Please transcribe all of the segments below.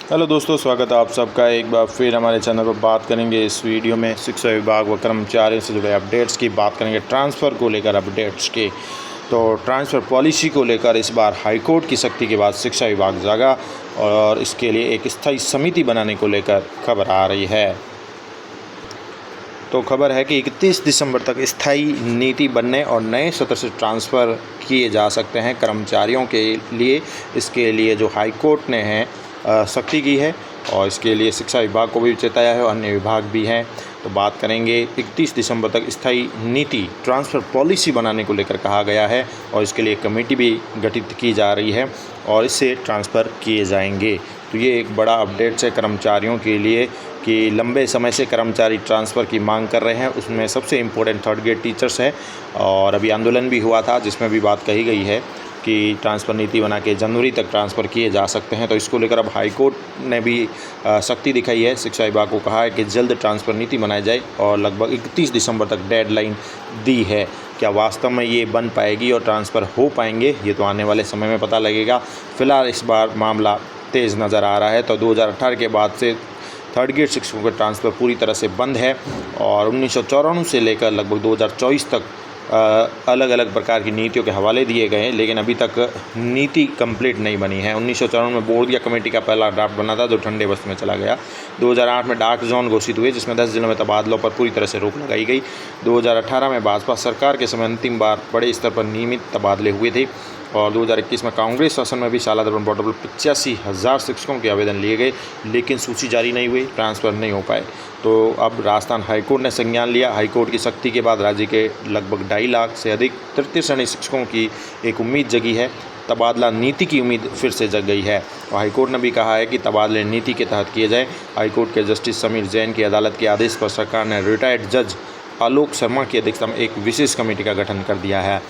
Hello दोस्तों, स्वागत है आप सबका एक बार फिर हमारे चैनल पर। बात करेंगे इस वीडियो में शिक्षा विभाग व कर्मचारियों से जुड़े अपडेट्स की। बात करेंगे ट्रांसफ़र को लेकर अपडेट्स के। तो ट्रांसफ़र पॉलिसी को लेकर इस बार हाईकोर्ट की सख्ती के बाद शिक्षा विभाग जागा और इसके लिए एक स्थायी समिति बनाने को लेकर खबर आ रही है। तो खबर है कि 31 दिसंबर तक स्थायी नीति बनने और नए सत्र से ट्रांसफ़र किए जा सकते हैं कर्मचारियों के लिए। इसके लिए जो हाईकोर्ट ने है सख्ती की है और इसके लिए शिक्षा विभाग को भी चेताया है और अन्य विभाग भी हैं। तो बात करेंगे 31 दिसंबर तक स्थायी नीति ट्रांसफ़र पॉलिसी बनाने को लेकर कहा गया है और इसके लिए कमेटी भी गठित की जा रही है और इससे ट्रांसफ़र किए जाएंगे। तो ये एक बड़ा अपडेट्स है कर्मचारियों के लिए कि लंबे समय से कर्मचारी ट्रांसफ़र की मांग कर रहे हैं। उसमें सबसे इम्पोर्टेंट थर्ड ग्रेड टीचर्स है और अभी आंदोलन भी हुआ था जिसमें भी बात कही गई है कि ट्रांसफ़र नीति बना के जनवरी तक ट्रांसफ़र किए जा सकते हैं। तो इसको लेकर अब हाईकोर्ट ने भी सख्ती दिखाई है। शिक्षा विभाग को कहा है कि जल्द ट्रांसफ़र नीति बनाई जाए और लगभग 31 दिसंबर तक डेडलाइन दी है। क्या वास्तव में ये बन पाएगी और ट्रांसफ़र हो पाएंगे, ये तो आने वाले समय में पता लगेगा। फ़िलहाल इस बार मामला तेज़ नज़र आ रहा है। तो 2018 के बाद से थर्ड ग्रेड शिक्षकों का ट्रांसफ़र पूरी तरह से बंद है और 1994 से लेकर लगभग 2024 तक अलग अलग प्रकार की नीतियों के हवाले दिए गए हैं, लेकिन अभी तक नीति कंप्लीट नहीं बनी है। 1994 में बोर्डिया कमेटी का पहला ड्राफ्ट बना था जो ठंडे वस्त में चला गया। 2008 में डार्क जोन घोषित हुए जिसमें 10 जिलों में तबादलों पर पूरी तरह से रोक लगाई गई। 2018 में भाजपा सरकार के समय अंतिम बार बड़े स्तर पर नियमित तबादले हुए थे और 2021 में कांग्रेस शासन में भी शाला दरपण पोर्टल पर 85,000 शिक्षकों के आवेदन लिए गए, लेकिन सूची जारी नहीं हुई, ट्रांसफ़र नहीं हो पाए। तो अब राजस्थान हाईकोर्ट ने संज्ञान लिया। हाईकोर्ट की सख्ती के बाद राज्य के लगभग 2.5 लाख से अधिक तृतीय श्रेणी शिक्षकों की एक उम्मीद जगी है। तबादला नीति की उम्मीद फिर से जग गई है और हाईकोर्ट ने भी कहा है कि तबादले नीति के तहत किए जाए। हाईकोर्ट के जस्टिस समीर जैन की अदालत के आदेश पर सरकार ने रिटायर्ड जज आलोक शर्मा की अध्यक्षता में एक विशेष कमेटी का गठन कर दिया है।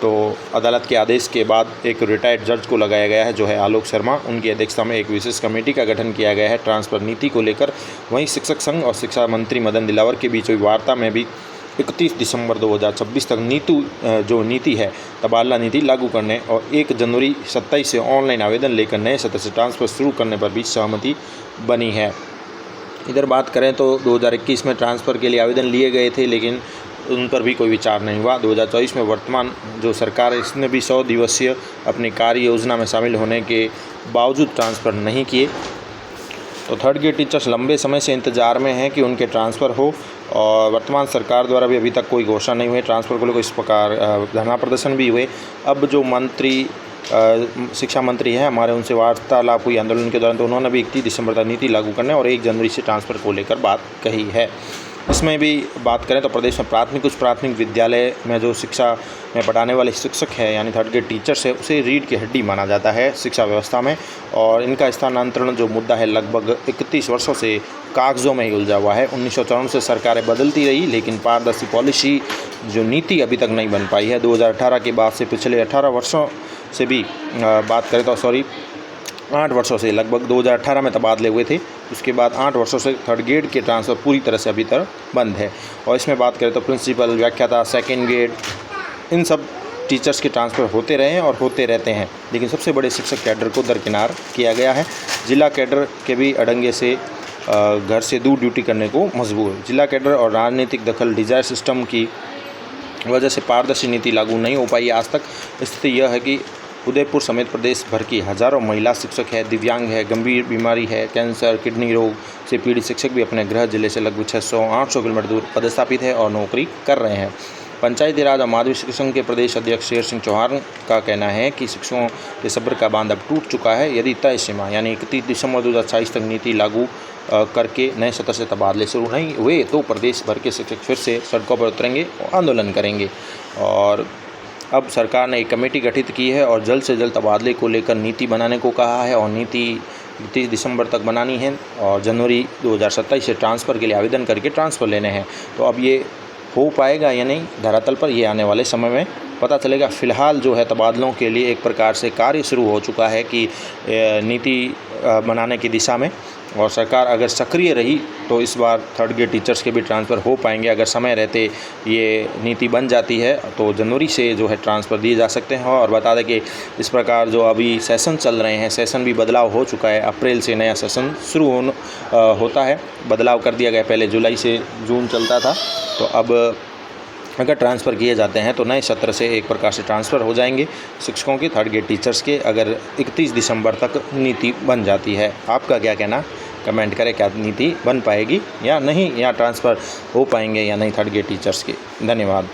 तो अदालत के आदेश के बाद एक रिटायर्ड जज को लगाया गया है जो है आलोक शर्मा। उनकी अध्यक्षता में एक विशेष कमेटी का गठन किया गया है ट्रांसफ़र नीति को लेकर। वहीं शिक्षक संघ और शिक्षा मंत्री मदन दिलावर के बीच हुई वार्ता में भी 31 दिसंबर 2026 तक नीति है तबादला नीति लागू करने और 1 जनवरी 27 से ऑनलाइन आवेदन लेकर नए सत्र से ट्रांसफ़र शुरू करने पर भी सहमति बनी है। इधर बात करें तो 2021 में ट्रांसफ़र के लिए आवेदन लिए गए थे, लेकिन उन पर भी कोई विचार नहीं हुआ। 2024 में वर्तमान जो सरकार है इसने भी 100 दिवसीय अपनी कार्य योजना में शामिल होने के बावजूद ट्रांसफ़र नहीं किए। तो थर्ड ग्रेड टीचर्स लंबे समय से इंतज़ार में हैं कि उनके ट्रांसफ़र हो और वर्तमान सरकार द्वारा भी अभी तक कोई घोषणा नहीं हुई ट्रांसफ़र को लेकर। इस प्रकार धरना प्रदर्शन भी हुए। अब जो शिक्षा मंत्री हैं हमारे, उनसे वार्तालाप हुई आंदोलन के दौरान, तो उन्होंने भी 31 दिसंबर तक नीति लागू करने और 1 जनवरी से ट्रांसफ़र को लेकर बात कही है। इसमें भी बात करें तो प्रदेश में कुछ प्राथमिक विद्यालय में जो शिक्षा में पढ़ाने वाले शिक्षक हैं यानी थर्ड ग्रेड टीचर्स है, उसे रीढ़ की हड्डी माना जाता है शिक्षा व्यवस्था में और इनका स्थानांतरण जो मुद्दा है लगभग 31 वर्षों से कागज़ों में ही उलझा हुआ है। 1994 से सरकारें बदलती रही, लेकिन पारदर्शी पॉलिसी जो नीति अभी तक नहीं बन पाई है। 2018 के बाद से पिछले 18 वर्षों से भी बात करें तो 8 वर्षों से लगभग 2018 में तबादले हुए थे। उसके बाद 8 वर्षों से थर्ड ग्रेड के ट्रांसफ़र पूरी तरह से अभी तक बंद है। और इसमें बात करें तो प्रिंसिपल, व्याख्याता, सेकेंड ग्रेड, इन सब टीचर्स के ट्रांसफ़र होते रहे हैं और होते रहते हैं, लेकिन सबसे बड़े शिक्षक कैडर को दरकिनार किया गया है। जिला कैडर के भी अड़ंगे से घर से दूर ड्यूटी करने को मजबूर। जिला कैडर और राजनीतिक दखल डिजायर सिस्टम की वजह से पारदर्शी नीति लागू नहीं हो पाई आज तक। स्थिति यह है कि उदयपुर समेत प्रदेश भर की हज़ारों महिला शिक्षक है, दिव्यांग है, गंभीर बीमारी है, कैंसर, किडनी रोग से पीड़ित शिक्षक भी अपने गृह जिले से लगभग 600-800 किलोमीटर दूर पदस्थापित है और नौकरी कर रहे हैं। पंचायती राज और माध्यमिक शिक्षक संघ के प्रदेश अध्यक्ष शेर सिंह चौहान का कहना है कि शिक्षकों के सब्र का बांध अब टूट चुका है। यदि तय सीमा यानी 31 दिसंबर 2028 तक नीति लागू करके नए सत्र से तबादले शुरू नहीं हुए तो प्रदेश भर के शिक्षक फिर से सड़कों पर उतरेंगे और आंदोलन करेंगे। और अब सरकार ने एक कमेटी गठित की है और जल्द से जल्द तबादले को लेकर नीति बनाने को कहा है और नीति 31 दिसंबर तक बनानी है और जनवरी 2027 से ट्रांसफ़र के लिए आवेदन करके ट्रांसफ़र लेने हैं। तो अब ये हो पाएगा या नहीं धरातल पर, ये आने वाले समय में पता चलेगा। फ़िलहाल जो है तबादलों के लिए एक प्रकार से कार्य शुरू हो चुका है कि नीति बनाने की दिशा में। और सरकार अगर सक्रिय रही तो इस बार थर्ड ग्रेड टीचर्स के भी ट्रांसफ़र हो पाएंगे। अगर समय रहते ये नीति बन जाती है तो जनवरी से जो है ट्रांसफ़र दिए जा सकते हैं। और बता दें कि इस प्रकार जो अभी सेशन चल रहे हैं, सेशन भी बदलाव हो चुका है। अप्रैल से नया सेशन शुरू होता है, बदलाव कर दिया गया। पहले जुलाई से जून चलता था, तो अब अगर ट्रांसफ़र किए जाते हैं तो नए सत्र से एक प्रकार से ट्रांसफ़र हो जाएंगे शिक्षकों के, थर्ड ग्रेड टीचर्स के, अगर 31 दिसंबर तक नीति बन जाती है। आपका क्या कहना, कमेंट करें। क्या नीति बन पाएगी या नहीं, या ट्रांसफ़र हो पाएंगे या नहीं थर्ड ग्रेड टीचर्स के। धन्यवाद।